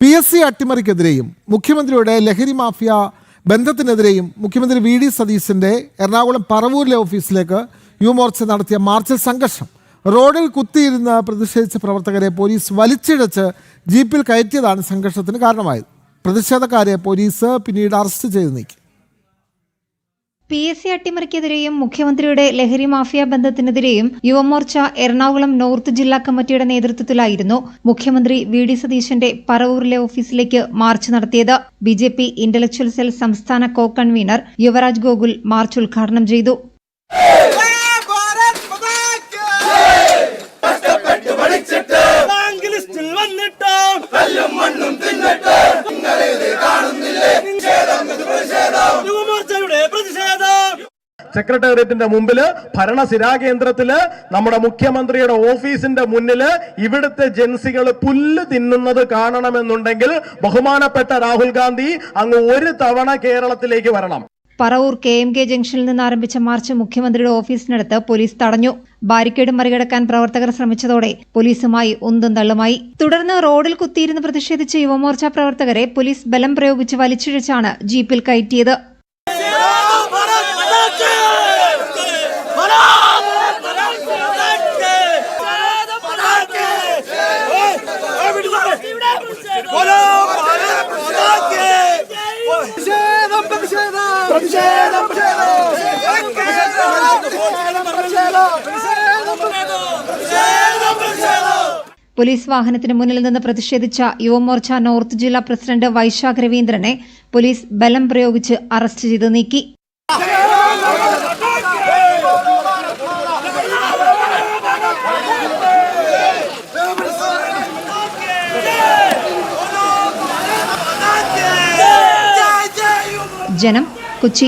PSC അട്ടിമറിക്കെതിരെയും മുഖ്യമന്ത്രിയുടെ ലഹരി mafia ബന്ധത്തിനെതിരെയും മുഖ്യമന്ത്രി VD സതീശന്റെ എറണാകുളം പറവൂരിലെ ഓഫീസിലേക്ക് യുവമോർച്ച നടത്തിയ മാർച്ചിൽ സംഘർഷം. റോഡിൽ കുത്തിയിരുന്ന് പ്രതിഷേധിച്ച പ്രവർത്തകരെ പോലീസ് വലിച്ചിഴച്ച് ജീപ്പിൽ കയറ്റിയതാണ് സംഘർഷത്തിന് കാരണമായത്. പ്രതിഷേധക്കാരെ പോലീസ് പിന്നീട് അറസ്റ്റ് ചെയ്ത് നീക്കി. PSC അട്ടിമറിക്കെതിരെയും മുഖ്യമന്ത്രിയുടെ ലഹരി മാഫിയ ബന്ധത്തിനെതിരെയും യുവമോർച്ച എറണാകുളം നോർത്ത് ജില്ലാ കമ്മിറ്റിയുടെ നേതൃത്വത്തിലായിരുന്നു മുഖ്യമന്ത്രി VD സതീശന്റെ പറവൂരിലെ ഓഫീസിലേക്ക് മാർച്ച് നടത്തിയത്. BJP ഇന്റലക്ച്വൽ സെൽ സംസ്ഥാന co convener Yuvraj Gokul March ഉദ്ഘാടനം ചെയ്തു. സെക്രട്ടേറിയറ്റിന്റെ മുമ്പില് ഭരണസിരാ കേന്ദ്രത്തില് നമ്മുടെ മുഖ്യമന്ത്രിയുടെ ഓഫീസിന്റെ മുന്നില് ഇവിടുത്തെ ജൻസികൾ പുല്ല് തിന്നുന്നത് കാണണമെന്നുണ്ടെങ്കിൽ ബഹുമാനപ്പെട്ട രാഹുൽ ഗാന്ധി അങ്ങ് ഒരു തവണ കേരളത്തിലേക്ക് വരണം. പറവൂർ KMK ജംഗ്ഷനിൽ നിന്ന് ആരംഭിച്ച മാർച്ച് മുഖ്യമന്ത്രിയുടെ ഓഫീസിനടുത്ത് പോലീസ് തടഞ്ഞു. ബാരിക്കേഡ് മറികടക്കാൻ പ്രവർത്തകർ ശ്രമിച്ചതോടെ പോലീസുമായി ഉന്തും തള്ളുമായി. തുടർന്ന് റോഡിൽ കുത്തിയിരുന്ന് പ്രതിഷേധിച്ച യുവമോർച്ച പ്രവർത്തകരെ പോലീസ് ബലം പ്രയോഗിച്ച് വലിച്ചിഴച്ചാണ് ജീപ്പിൽ കയറ്റിയത്. പോലീസ് വാഹനത്തിന് മുന്നിൽ നിന്ന് പ്രതിഷേധിച്ച യുവമോർച്ച നോർത്ത് ജില്ലാ പ്രസിഡന്റ് വൈശാഖ് രവീന്ദ്രനെ പോലീസ് ബലം പ്രയോഗിച്ച് അറസ്റ്റ് ചെയ്ത് നീക്കി. ജനം, കൊച്ചി.